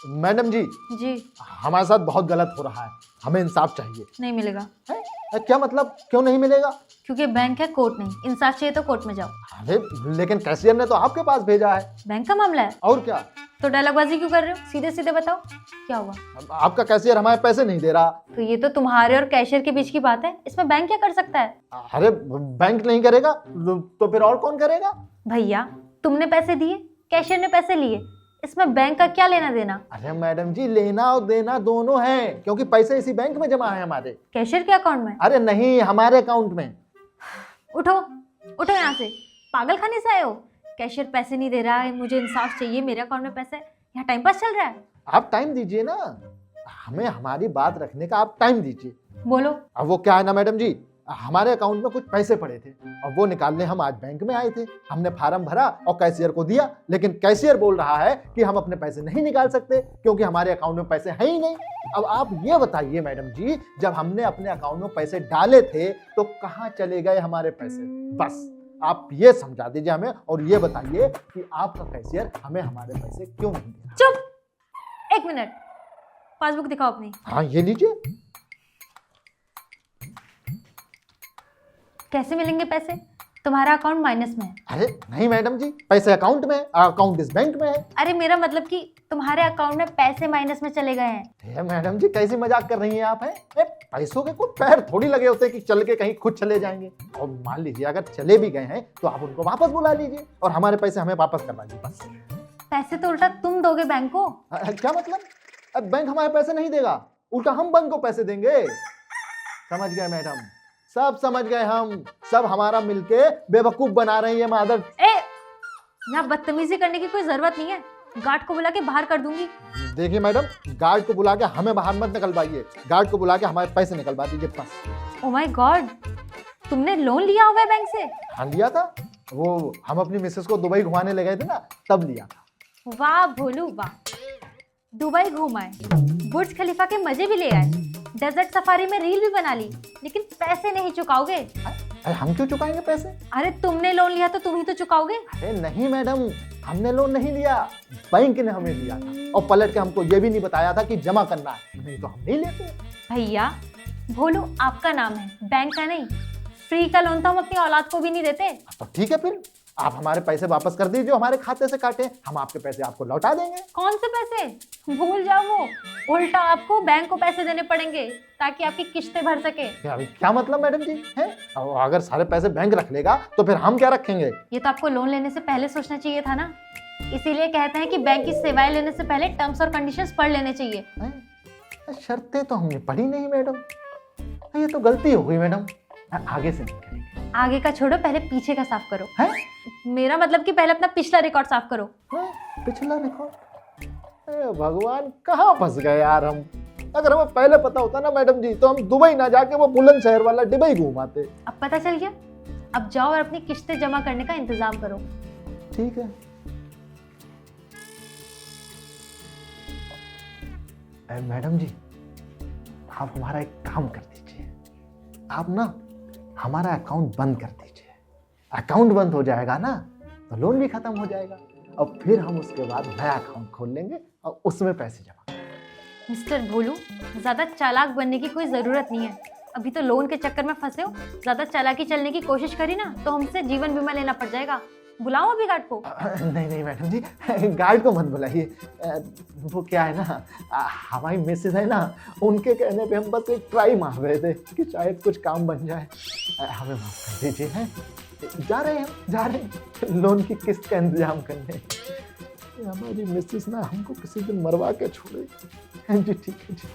Madam जी, जी हमारे साथ बहुत गलत हो रहा है, हमें इंसाफ चाहिए। नहीं मिलेगा, है? क्या मतलब, क्यों नहीं मिलेगा? क्योंकि बैंक है, कोर्ट नहीं। इंसाफ चाहिए तो कोर्ट में जाओ। अरे लेकिन कैशियर ने तो आपके पास भेजा है। बैंक का मामला है और क्या? तो डायलॉगबाजी क्यों कर रहे हो? सीधे सीधे बताओ क्या हुआ। अब आपका कैशियर हमारे पैसे नहीं दे रहा। तो ये तो तुम्हारे और कैशियर के बीच की बात है, इसमें बैंक क्या कर सकता है? अरे बैंक नहीं करेगा तो फिर और कौन करेगा? भैया तुमने पैसे दिए, कैशियर ने पैसे लिए, इसमें बैंक का क्या लेना देना? अरे मैडम जी, लेना और देना दोनों है, क्योंकि पैसे इसी बैंक में जमा है हमारे। कैशियर के अकाउंट में? अरे नहीं, हमारे अकाउंट में। उठो उठो यहाँ से, पागल खाने से आए हो? कैशियर पैसे नहीं दे रहा है, मुझे इंसाफ चाहिए, मेरे अकाउंट में पैसे है, यहाँ टाइम पास चल रहा है। आप टाइम दीजिए ना, हमें हमारी बात रखने का आप टाइम दीजिए। बोलो। अब वो क्या है ना मैडम जी, हमारे अकाउंट में कुछ पैसे पड़े थे और वो निकालने हम आज बैंक में आए थे। हमने फार्म भरा और कैशियर को दिया, लेकिन कैशियर बोल रहा है कि हम अपने पैसे नहीं निकाल सकते क्योंकि हमारे अकाउंट में पैसे हैं ही नहीं। अब आप ये बताइए मैडम जी, जब हमने अपने अकाउंट में पैसे डाले थे तो कहाँ चले गए हमारे पैसे? बस आप ये समझा दीजिए हमें, और ये बताइए कि आपका कैशियर हमें हमारे पैसे क्यों नहीं दे रहा। चुप, एक मिनट, पासबुक दिखाओ अपनी। हाँ ये लीजिए। कैसे मिलेंगे पैसे? तुम्हारा अकाउंट माइनस में है। अरे नहीं मैडम जी, पैसे अकाउंट में, अकाउंट इस बैंक में है। अरे मेरा मतलब कि तुम्हारे अकाउंट में पैसे माइनस में चले गए हैं। मैडम जी कैसी मजाक कर रही हैं आप? हैं पैसों के कोई पैर थोड़ी लगे होते हैं कि चल के कहीं खुद चले जाएंगे। और मान लीजिए अगर चले भी गए हैं तो आप उनको वापस बुला लीजिए और हमारे पैसे हमें वापस करवा दीजिए बस। पैसे तो उल्टा तुम दोगे बैंक को। क्या मतलब? अब बैंक हमारे पैसे नहीं देगा, उल्टा हम बैंक को पैसे देंगे। समझ गए मैडम, सब समझ गए हम, सब हमारा मिलके बेवकूफ बना रही है मादर। यहाँ बदतमीजी करने की कोई जरूरत नहीं है, गार्ड को बुला के बाहर कर दूंगी। देखिए मैडम, गार्ड को बुला के हमें बाहर मत निकलवाइए, गार्ड को बुला के हमारे पैसे निकलवा दीजिए बस। ओह माय गॉड, तुमने लोन लिया हुआ है बैंक से? हाँ लिया था, वो हम अपनी मिसेस को दुबई घुमाने ले गए थे ना, तब लिया था। वाह भोलू वाह, दुबई घुमाए, बुर्ज खलीफा के मजे भी ले आए, डेजर्ट सफारी में रील भी बना ली, लेकिन पैसे नहीं चुकाओगे। अरे हम क्यों चुकाएंगे पैसे? अरे तुमने लोन लिया तो तुम ही तो चुकाओगे। अरे नहीं मैडम, हमने लोन नहीं लिया, बैंक ने हमें दिया था और पलट के हमको ये भी नहीं बताया था कि जमा करना है, नहीं तो हम नहीं लेते। भैया भोलू आपका नाम है, बैंक का नहीं। फ्री का लोन तो हम अपनी औलाद को भी नहीं देते। तो ठीक है, फिर आप हमारे पैसे वापस कर दीजिए, हमारे खाते से काटे, हम आपके पैसे आपको लौटा देंगे। कौन से पैसे? भूल जाओ वो, उल्टा आपको बैंक को पैसे देने पड़ेंगे ताकि आपकी किस्तें भर सके। क्या मतलब मैडम जी है? अगर सारे पैसे बैंक रख लेगा तो फिर हम क्या रखेंगे? ये तो आपको लोन लेने से पहले सोचना चाहिए था ना, इसीलिए कहते हैं कि बैंक की सेवाएं लेने से पहले टर्म्स और कंडीशंस पढ़ लेने चाहिए। शर्तें तो हमने पढ़ी नहीं मैडम, ये तो गलती हो गई मैडम, आगे से नहीं करेंगे। आगे का छोड़ो, पहले पीछे का साफ करो। है? मेरा मतलब कि पहले अपना पिछला रिकॉर्ड साफ करो। पिछला रिकॉर्ड? भगवान, कहाँ फंस गए यार हम। अगर हमें पहले पता होता ना मैडम जी, तो हम दुबई ना जाके वो बुलंदशहर वाला दुबई घूमाते। अब पता चल गया, अब जाओ और अपनी किस्तें जमा करने का इंतजाम करो। ठीक है। मैडम जी, आप हमारा एक काम कर दीजिए, आप ना हमारा अकाउंट बंद कर दीजिए। अकाउंट बंद हो जाएगा ना तो लोन भी खत्म हो जाएगा और फिर हम उसके बाद नया अकाउंट खोल लेंगे और उसमें पैसे जमा करेंगे। मिस्टर भोलू, ज्यादा चालाक बनने की कोई जरूरत नहीं है। अभी तो लोन के चक्कर में फंसे हो, ज्यादा चालाकी चलने की कोशिश करी ना तो हमसे जीवन बीमा लेना पड़ जाएगा। बुलाओ अभी गार्ड को। नहीं मैडम जी, गार्ड को मत बुलाइए। वो क्या है ना, हमारी मिसेज है ना, उनके कहने पे हम बस एक ट्राई मार रहे थे कि शायद कुछ काम बन जाए। हमें माफ कर दीजिए। हैं जा रहे हैं लोन की किस्त का इंतजाम करने। हमारी मिसेज ना हमको किसी दिन मरवा के छोड़ेगी। जी ठीक है जी।